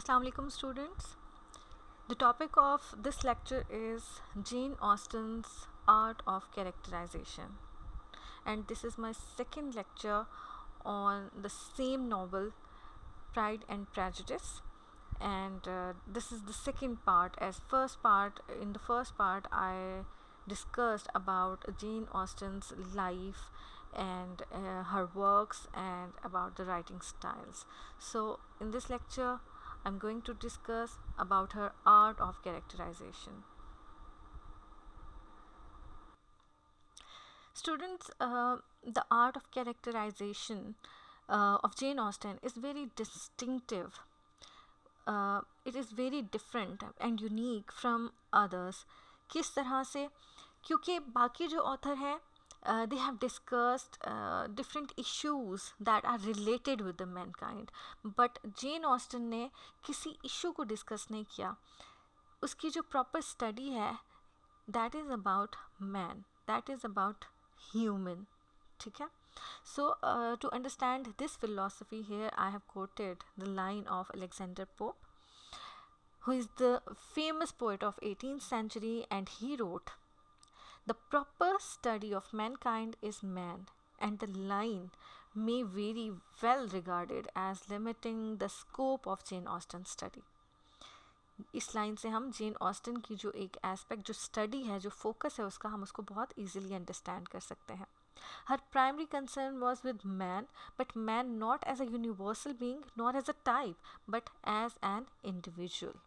Assalamu alaikum students. The topic of this lecture is Jane Austen's Art of Characterization, and this is my second lecture on the same novel Pride and Prejudice, and this is the second part. As first part, in the first part I discussed about Jane Austen's life and her works and about the writing styles. So in this lecture I'm going to discuss about her art of characterization. Students, the art of characterization of Jane Austen is very distinctive. It is very different and unique from others. किस तरह से? क्योंकि बाकी जो author हैं they have discussed different issues that are related with the mankind, but Jane Austen ने किसी issue को discuss नहीं किया. उसकी जो proper study है that is about man, that is about human. ठीक है? So to understand this philosophy here I have quoted the line of Alexander Pope, who is the famous poet of 18th century, and he wrote, "The proper study of mankind is man," and the line may very well regarded as limiting the scope of Jane Austen's study. इस line से हम Jane Austen की जो एक aspect, जो study है, जो focus है उसका, हम उसको बहुत इजीली अंडरस्टैंड कर सकते हैं. Her primary concern was with man, but man not as a universal being nor as a type, but as an individual.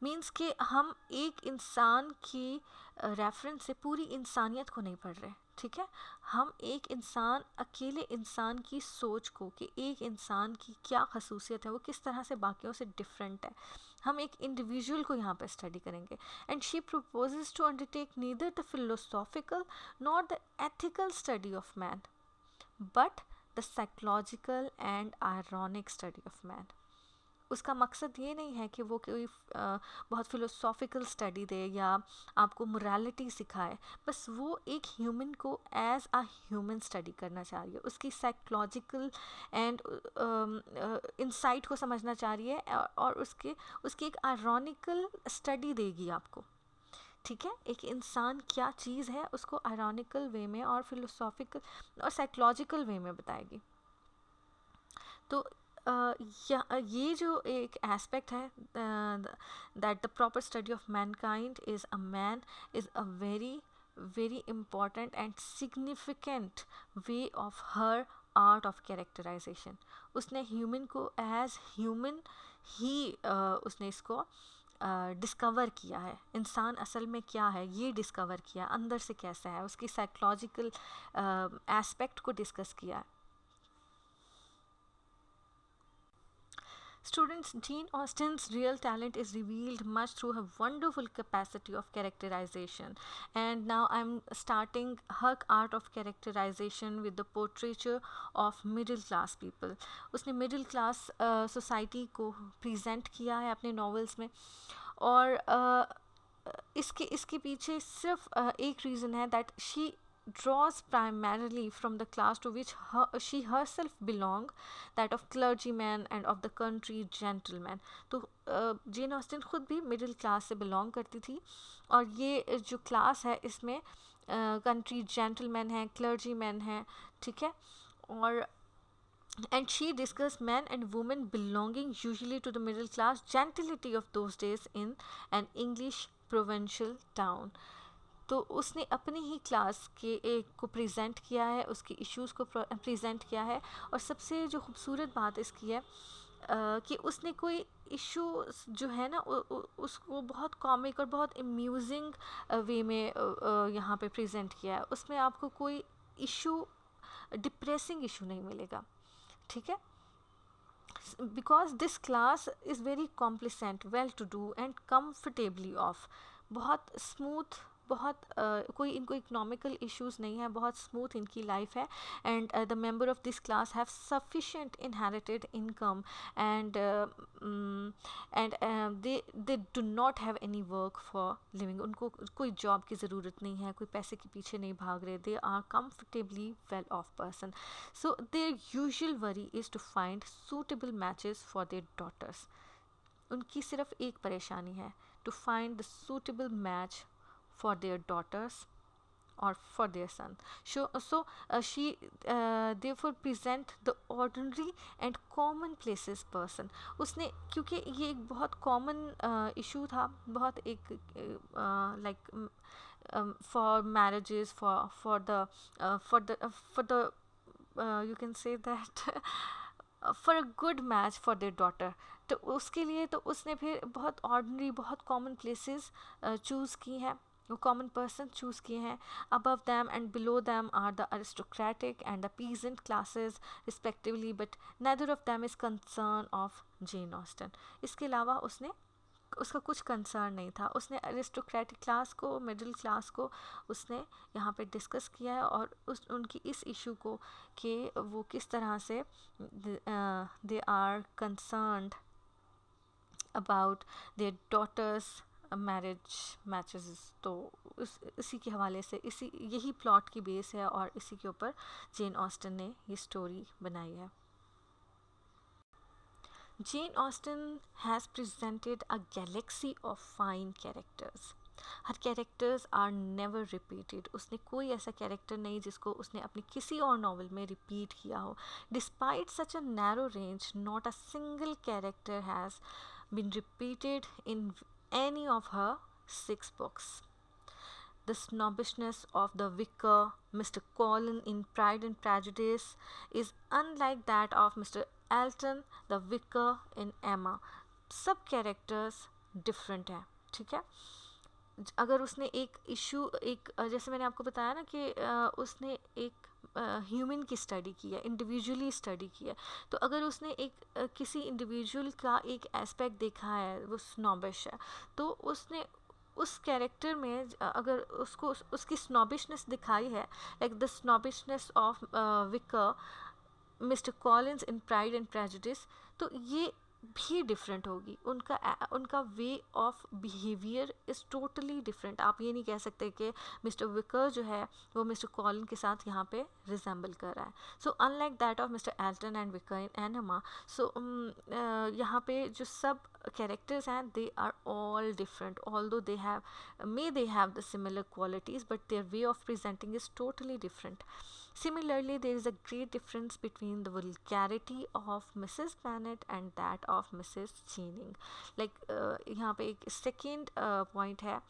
Means कि हम एक इंसान की रेफरेंस से पूरी इंसानियत को नहीं पढ़ रहे. ठीक है, हम एक इंसान, अकेले इंसान की सोच को, कि एक इंसान की क्या खसूसियत है, वो किस तरह से बाकियों से डिफरेंट है, हम एक इंडिविजुअल को यहाँ पर स्टडी करेंगे. And she proposes to undertake neither the philosophical not the ethical study of man, but the psychological and ironic study of man. उसका मकसद ये नहीं है कि वो कोई बहुत फ़िलोसॉफिकल स्टडी दे या आपको मोरालिटी सिखाए, बस वो एक ह्यूमन को एज अ ह्यूमन स्टडी करना चाह रही है, उसकी साइकोलॉजिकल एंड इंसाइट को समझना चाह रही है, और उसकी एक आयरॉनिकल स्टडी देगी आपको. ठीक है, एक इंसान क्या चीज़ है उसको आयरॉनिकल वे में और फिलोसॉफिकल और साइकोलॉजिकल वे में बताएगी. तो ये जो एक एस्पेक्ट है, that the proper study of mankind is a man, is a very very important and significant way of her art of characterization. उसने ह्यूमन को एज ह्यूमन ही उसने इसको डिस्कवर किया है. इंसान असल में क्या है ये डिस्कवर किया, अंदर से कैसा है, उसकी साइकोलॉजिकल एस्पेक्ट को डिस्कस किया है. Students, Jane Austen's real talent is revealed much through her wonderful capacity of characterization. And now I'm starting her art of characterization with the portraiture of middle class people. उसने middle class society को present किया है अपने novels में, और इसके पीछे सिर्फ एक reason है, that she draws primarily from the class to which she herself belonged, that of clergymen and of the country gentlemen. तो जेन ऑस्टन खुद भी मिडिल क्लास से बिलोंग करती थी, और ये जो क्लास है इसमें कंट्री जेंटलमैन हैं, क्लर्जी मैन हैं. ठीक है, और and she discussed men and women belonging usually to the middle class gentility of those days in an English provincial town. तो उसने अपनी ही क्लास के एक को प्रेजेंट किया है, उसके इश्यूज़ को प्रेजेंट किया है, और सबसे जो खूबसूरत बात इसकी है कि उसने कोई इशू जो है ना उसको बहुत कॉमिक और बहुत अम्यूजिंग वे में यहाँ पे प्रेजेंट किया है. उसमें आपको कोई इशू, डिप्रेसिंग इशू नहीं मिलेगा. ठीक है, because this class is very complacent, well to do and comfortably off, बहुत स्मूथ बहुत कोई इनको इकोनॉमिकल इश्यूज नहीं है, बहुत स्मूथ इनकी लाइफ है. And the member of this class have sufficient inherited income and they do not have any work for living. उनको कोई जॉब की ज़रूरत नहीं है, कोई पैसे के पीछे नहीं भाग रहे. They are comfortably well off person. So their usual worry is to find suitable matches for their daughters. उनकी सिर्फ एक परेशानी है, to find the suitable match for their daughters or for their son. She therefore present the ordinary and commonplaces person. उसने, क्योंकि ये एक बहुत कॉमन इशू था, बहुत एक like for marriages, for the you can say that for a good match for their daughter. तो उसके लिए तो उसने फिर बहुत ऑर्डिनरी, बहुत कॉमन प्लेसेस चूज़ की हैं, वो कॉमन पर्सन चूज़ किए हैं. Above them and below them are the aristocratic and the peasant classes respectively, but neither of them is concern of Jane Austen. इसके अलावा उसका कुछ कंसर्न नहीं था. उसने अरिस्टोक्रेटिक क्लास को, मिडिल क्लास को उसने यहाँ पे डिस्कस किया है, और उनकी इस इशू को कि वो किस तरह से they are concerned about their daughters marriage matches. तो इसी के हवाले से यही प्लॉट की बेस है, और इसी के ऊपर जेन ऑस्टन ने ये स्टोरी बनाई है. Jane Austen has presented a galaxy of fine characters. Her characters are never repeated. उसने कोई ऐसा कैरेक्टर नहीं जिसको उसने अपनी किसी और नॉवल में रिपीट किया हो. Despite such a narrow range, not a single character has been repeated in any of her 6 books. The snobbishness of the vicar, Mr. Colin in Pride and Prejudice, is unlike that of Mr. Elton, the vicar in Emma. सब characters different हैं, ठीक है. अगर उसने एक issue, जैसे मैंने आपको बताया ना कि उसने एक ह्यूमन की स्टडी की है, इंडिविजुअली स्टडी की है. तो अगर उसने एक किसी इंडिविजुअल का एक एस्पेक्ट देखा है, वो स्नॉबिश है, तो उसने उस कैरेक्टर में अगर उसको उसकी स्नॉबिशनेस दिखाई है, like the snobbishness of vicar Mr Collins in Pride and Prejudice, तो ये भी डिफरेंट होगी. उनका way of behaviour is totally different. आप ये नहीं कह सकते कि मिस्टर विकर जो है वो मिस्टर कॉलिन के साथ यहाँ पे रिजेंबल कर रहा है. So unlike that of Mr Elton and vicar in Emma. So यहाँ पे जो सब characters and they are all different, although they have the similar qualities, but their way of presenting is totally different. Similarly, there is a great difference between the vulgarity of Mrs. Bennet and that of Mrs. Channing. Like यहाँ पे एक second point है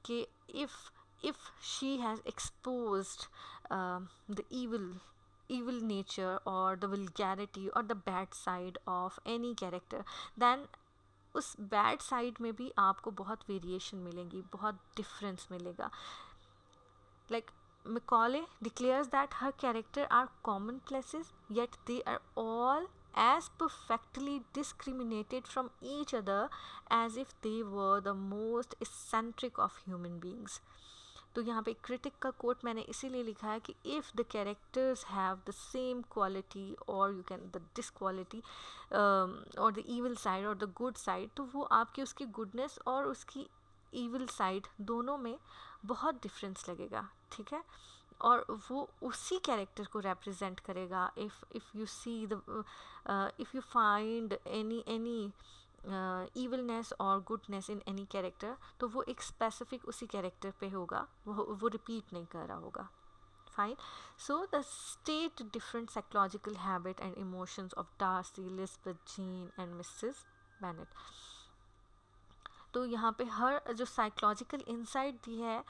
कि if she has exposed the evil nature or the vulgarity or the bad side of any character, then उस bad side में भी आपको बहुत वेरिएशन मिलेंगी, बहुत डिफरेंस मिलेगा. Like Macaulay declares that her character are commonplaces, yet they are all as perfectly discriminated from each other as if they were the most eccentric of human beings. तो यहाँ पे क्रिटिक का coat मैंने इसीलिए लिखा है कि if the characters have the same quality और यू कैन द डिसक्वालिटी और द ईविल साइड और द गुड साइड, तो वो आपकी उसकी गुडनेस और उसकी ईविल साइड दोनों में बहुत डिफरेंस लगेगा, ठीक है. और वो उसी कैरेक्टर को रिप्रेजेंट करेगा. If you see the if you find any evilness or goodness in any character, तो वो एक specific उसी character पे होगा, वो repeat नहीं कर रहा होगा. Fine. So the state different psychological habit and emotions of Darcy, Elizabeth, Jane and Mrs. Bennet. तो यहाँ पे हर जो साइकोलॉजिकल इंसाइट दी है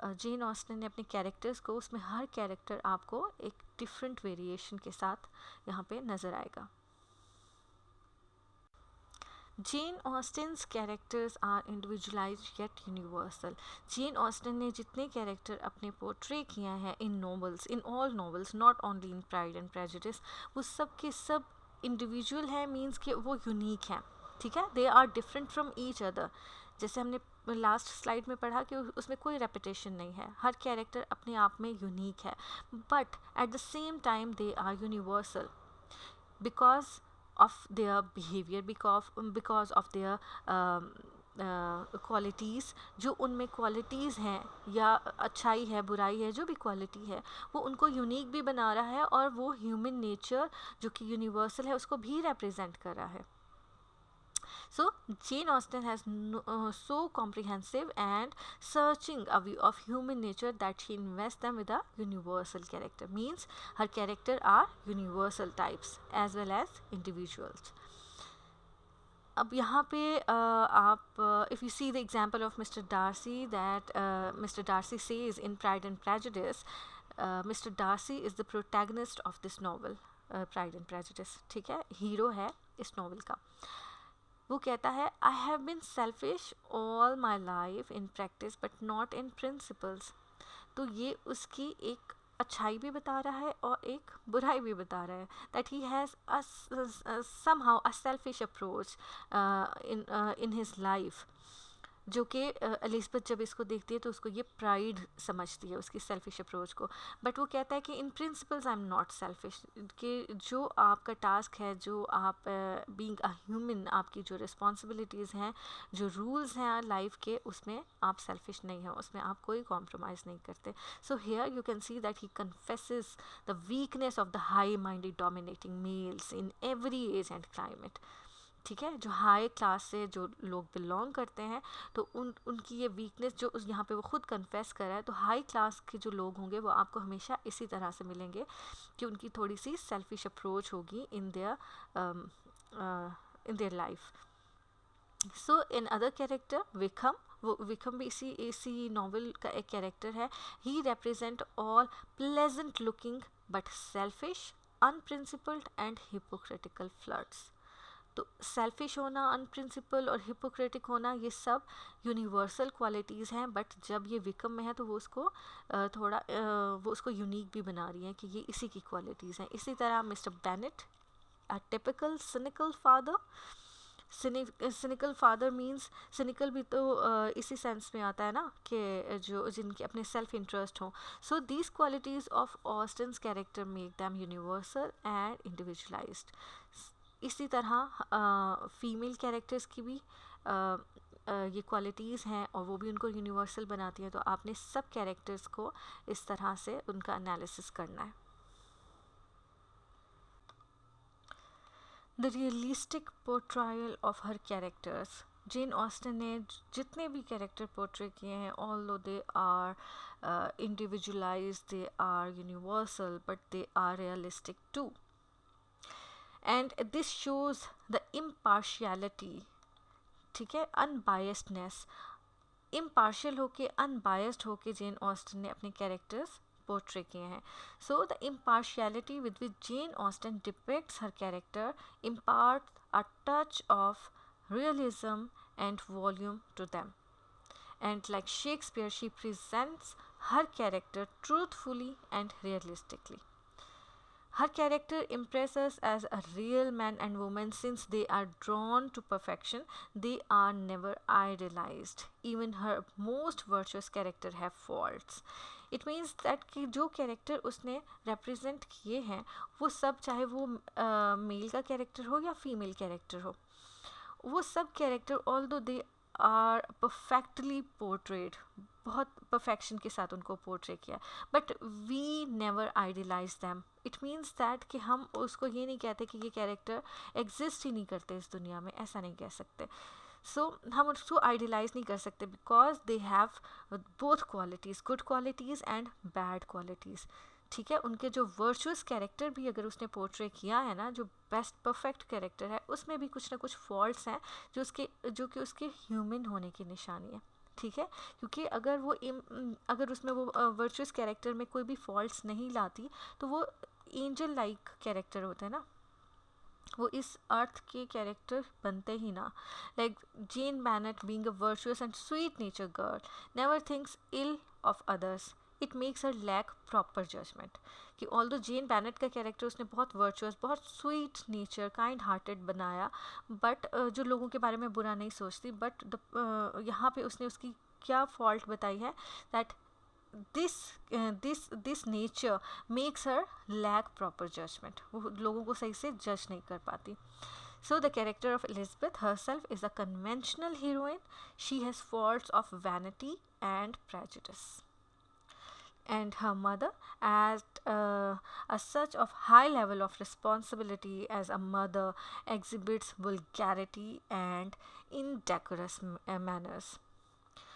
जेन ऑस्टन ने अपने कैरेक्टर्स को, उसमें हर कैरेक्टर आपको एक डिफरेंट वेरिएशन के साथ यहाँ पे नज़र आएगा. Jane Austen's characters are individualized yet universal. Jane Austen ने जितने कैरेक्टर अपने पोर्ट्रे किए हैं in all novels, not only in Pride and prejudice, वो सब के सब इंडिविजुअल हैं, मीन्स कि वो यूनिक हैं, ठीक है. They are different from each other, जैसे हमने लास्ट स्लाइड में पढ़ा कि उसमें कोई रेपिटेशन नहीं है, हर कैरेक्टर अपने आप में यूनिक है, but at the same time they are universal because of their behaviour, because of their qualities, जो उनमें क्वालिटीज़ हैं या अच्छाई है बुराई है जो भी क्वालिटी है वो उनको यूनिक भी बना रहा है, और वो ह्यूमन नेचर जो कि यूनिवर्सल है उसको भी रिप्रेजेंट कर रहा है. So Jane Austen has so comprehensive and searching a view of human nature that she invests them with a universal character. Means her character are universal types as well as individuals. अब यहाँ पे आप if you see the example of Mr. Darcy, that Mr. Darcy says in Pride and Prejudice, Mr. Darcy is the protagonist of this novel, Pride and Prejudice. ठीक है, hero है इस novel का. वो कहता है I have been selfish all my life in practice but not in principles. तो ये उसकी एक अच्छाई भी बता रहा है और एक बुराई भी बता रहा है, that he has somehow a selfish approach in his life, जो कि एलिज़ाबेथ जब इसको देखती है तो उसको ये प्राइड समझती है उसकी सेल्फिश अप्रोच को. बट वो कहता है कि in principles I am not selfish, कि जो आपका टास्क है, जो आप बीइंग अ ह्यूमन, आपकी जो रिस्पॉन्सिबिलिटीज़ हैं, जो रूल्स हैं लाइफ के, उसमें आप सेल्फिश नहीं हैं, उसमें आप कोई कॉम्प्रोमाइज़ नहीं करते. So here you can see that he confesses the weakness of the high minded dominating males in every age and climate. ठीक है, जो हाई क्लास से जो लोग बिलोंग करते हैं तो उनकी ये वीकनेस जो यहाँ पे वो खुद कन्फेस कर रहा है, तो हाई क्लास के जो लोग होंगे वो आपको हमेशा इसी तरह से मिलेंगे कि उनकी थोड़ी सी सेल्फिश अप्रोच होगी in their life. So in other character Wickham, वो विक्रम भी इसी नॉवल का एक कैरेक्टर है. He represents all pleasant looking but selfish, unprincipled and hypocritical flirts. तो सेल्फिश होना, अनप्रिंसिपल और हिपोक्रेटिक होना, ये सब यूनिवर्सल क्वालिटीज़ हैं, बट जब ये विक्रम में है तो वो उसको वो उसको यूनिक भी बना रही हैं कि ये इसी की क्वालिटीज़ हैं. इसी तरह mister Bennett, a typical cynical father. Cynical father means cynical भी तो इसी सेंस में आता है ना कि जो जिनके अपने सेल्फ इंटरेस्ट हों. So these qualities of Austen's character make them universal and individualised. इसी तरह फीमेल कैरेक्टर्स की भी ये क्वालिटीज़ हैं और वो भी उनको यूनिवर्सल बनाती हैं. तो आपने सब कैरेक्टर्स को इस तरह से उनका एनालिसिस करना है. The realistic portrayal of her characters. Jane Austen ने जितने भी कैरेक्टर पोर्ट्रे किए हैं, although they are individualised, they are universal, but they are realistic too. And this shows the impartiality, ठीक है, unbiasedness. impartial होके, unbiased होके जेन ऑस्टन ने अपने कैरेक्टर्स पोर्ट्रे किए हैं. So the impartiality with which Jane Austen depicts her character imparts a touch of realism and volume to them. And like Shakespeare, she presents her character truthfully and realistically. Her character impresses us as a real man and woman since they are drawn to perfection. They are never idealized. Even her most virtuous character have faults. It means that कि जो character उसने represent किए हैं वो सब, चाहे वो mail का कैरेक्टर हो या फीमेल कैरेक्टर हो, वो सब character although they are perfectly portrayed, बहुत परफेक्शन के साथ उनको पोर्ट्रे किया, but we never idealize them. It means that कि हम उसको ये नहीं कहते कि ये कैरेक्टर एग्जिस्ट ही नहीं करते इस दुनिया में, ऐसा नहीं कह सकते. सो हम उसको आइडियलाइज नहीं कर सकते because they have both qualities, good qualities and bad qualities. ठीक है, उनके जो वर्चुअस कैरेक्टर भी अगर उसने पोर्ट्रे किया है ना, जो बेस्ट परफेक्ट कैरेक्टर है, उसमें भी कुछ ना कुछ फॉल्ट्स हैं जो कि उसके ह्यूमन होने की निशानी है. ठीक है, क्योंकि अगर उसमें वो वर्चुअस कैरेक्टर में कोई भी फॉल्ट्स नहीं लाती तो वो एंजल लाइक कैरेक्टर होता है ना, वो इस अर्थ के कैरेक्टर बनते ही ना. Like Jane Bennet being a virtuous and sweet nature girl, never thinks ill of others, it makes her lack proper judgement. कि ऑल्दो जेन बेनेट का कैरेक्टर उसने बहुत वर्चुअस, बहुत स्वीट नेचर, काइंड हार्टेड बनाया, but जो लोगों के बारे में बुरा नहीं सोचती, बट यहाँ पे उसने उसकी क्या फॉल्ट बताई है, that this nature makes her lack proper judgement, वो लोगों को सही से जज नहीं कर पाती। So the character of Elizabeth herself is a conventional heroine. She has faults of vanity and prejudice. And her mother, at a such of high level of responsibility as a mother, exhibits vulgarity and indecorous manners.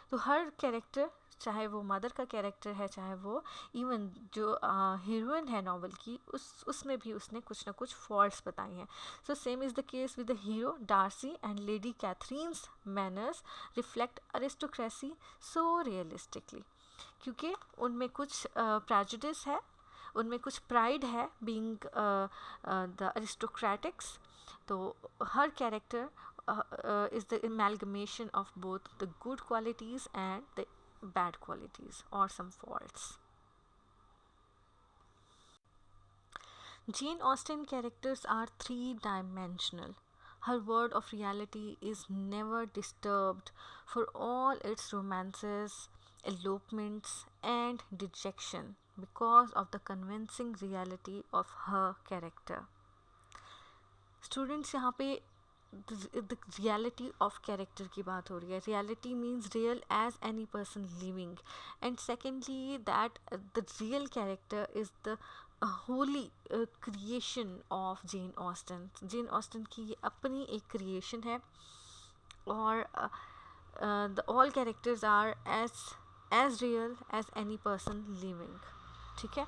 तो हर character, चाहे वो mother का character है, चाहे वो even जो heroine है नॉवल की, उसमें भी उसने कुछ ना कुछ फॉल्ट्स बताई हैं। So same is the case with the hero Darcy and Lady Catherine's manners reflect aristocracy so realistically, क्योंकि उनमें कुछ प्रेजुडिस है, उनमें कुछ प्राइड है, बीइंग द अरिस्टोक्रेटिक्स। तो हर character is the amalgamation of both the good qualities and the bad qualities or some faults. Jane Austen characters are three-dimensional. Her world of reality is never disturbed for all its romances, elopements, and dejection because of the convincing reality of her character. Students, यहाँ पे the reality of character की बात हो रही है. Reality means real as any person living, and secondly that the real character is the holy creation of Jane Austen. Jane Austen की ये अपनी एक creation है, और the all characters are as real as any person living. ठीक है,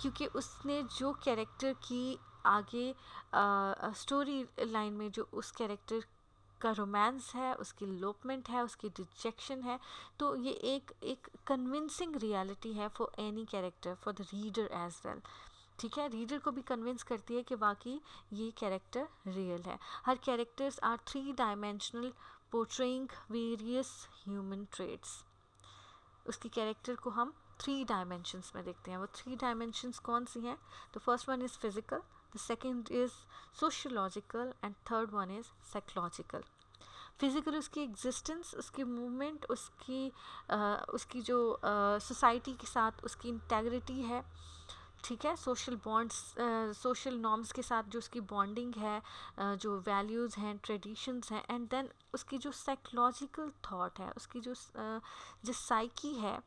क्योंकि उसने जो कैरेक्टर की आगे स्टोरी लाइन में जो उस कैरेक्टर का रोमांस है, उसकी लोपमेंट है, उसकी डिजेक्शन है, तो ये एक कन्विंसिंग रियलिटी है for any character, for the reader as well. ठीक है, रीडर को भी कन्विंस करती है कि वाकई ये कैरेक्टर रियल है. Her characters are three dimensional, portraying various human traits. उसकी कैरेक्टर को हम थ्री डायमेंशंस में देखते हैं. वो थ्री डायमेंशंस कौन सी हैं? तो first one is physical, the second is sociological, and third one is psychological. Physical उसकी एग्जिस्टेंस, उसकी मूवमेंट, उसकी जो सोसाइटी के साथ उसकी इंटेग्रिटी है. ठीक है, सोशल बॉन्ड्स, सोशल नॉर्म्स के साथ जो उसकी बॉन्डिंग है, जो वैल्यूज़ हैं, ट्रेडिशंस हैं, एंड देन उसकी जो साइकोलॉजिकल थॉट है, उसकी जो साइकी है,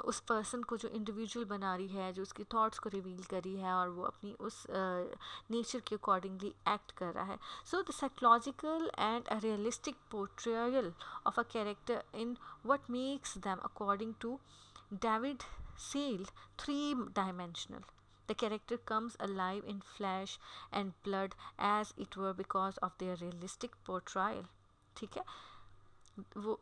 उस पर्सन को जो इंडिविजुअल बना रही है, जो उसकी थॉट्स को रिवील कर रही है, और वो अपनी उस नेचर के अकॉर्डिंगली एक्ट कर रहा है. So the psychological and a realistic portrayal of a character in what makes them according to David Cecil three dimensional. The character comes alive in flesh and blood as it were because of their realistic portrayal. ठीक है, वो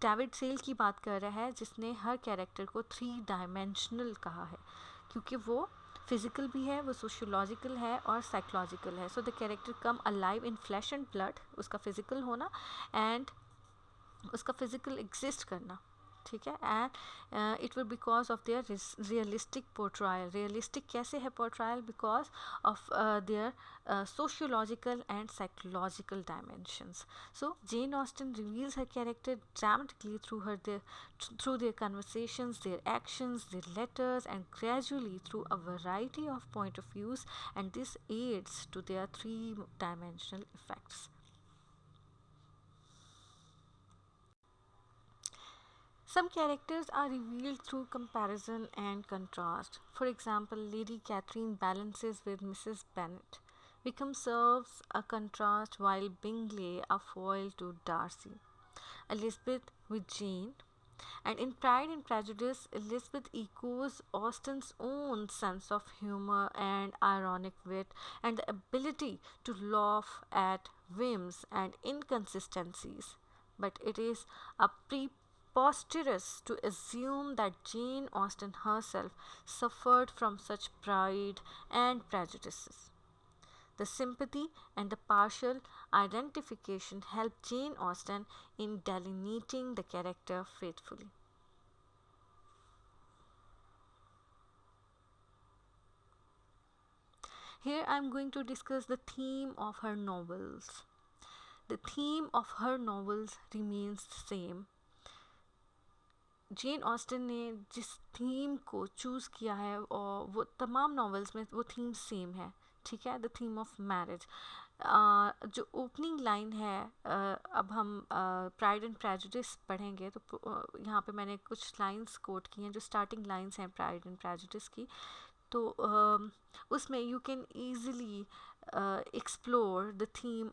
David cell की बात कर रहा है जिसने हर character को थ्री डायमेंशनल कहा है, क्योंकि वो फिजिकल भी है, वो सोशियोलॉजिकल है और साइकोलॉजिकल है. So the character come alive in flesh and blood, उसका फिजिकल होना एंड उसका फिजिकल एग्जिस्ट करना. ठीक है, and it will because of their realistic portrayal. Realistic कैसे है portrayal? Because of their sociological and psychological dimensions. So Jane Austen reveals her character dramatically through their conversations, their actions, their letters, and gradually through a variety of point of views, and this aids to their three-dimensional effects. Some characters are revealed through comparison and contrast. For example, Lady Catherine balances with Mrs. Bennet. Wickham serves a contrast while Bingley a foil to Darcy. Elizabeth with Jane. And in Pride and Prejudice, Elizabeth echoes Austen's own sense of humor and ironic wit and the ability to laugh at whims and inconsistencies. But it is a preposterous to assume that Jane Austen herself suffered from such pride and prejudices. The sympathy and the partial identification help Jane Austen in delineating the character faithfully. here I'm going to discuss the theme of her novels. The theme of her novels remains the same. Gen Austen ने जिस theme को choose किया है और वो तमाम novels में वो थीम सेम है, ठीक है, द थीम ऑफ मैरिज. जो ओपनिंग लाइन है, अब हम प्राइड एंड प्रेजुडिस पढ़ेंगे तो यहाँ पे मैंने कुछ लाइंस कोट की हैं जो स्टार्टिंग लाइंस हैं प्राइड एंड प्रेजुडिस की. तो उसमें you can easily explore the theme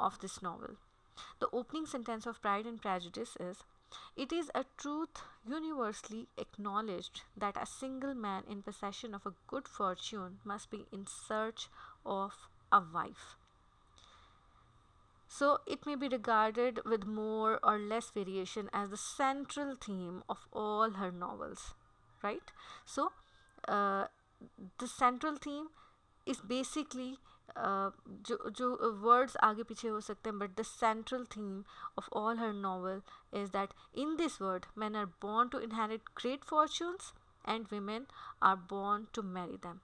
of this novel. The opening sentence of Pride and Prejudice is, "It is a truth universally acknowledged that a single man in possession of a good fortune must be in search of a wife." So it may be regarded with more or less variation as the central theme of all her novels, right? So the central theme is basically जो words आगे पीछे हो सकते हैं, but the central theme of all her novel is that in this world men are born to inherit great fortunes and women are born to marry them.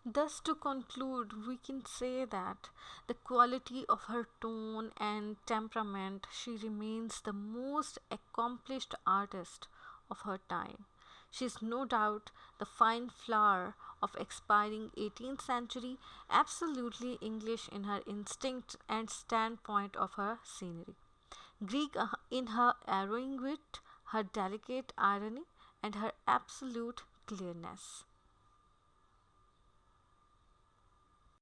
Thus, to conclude, we can say that the quality of her tone and temperament, she remains the most accomplished artist of her time. She is no doubt the fine flower of expiring 18th century, absolutely English in her instinct and standpoint of her scenery, Greek in her arrowing wit, her delicate irony, and her absolute clearness.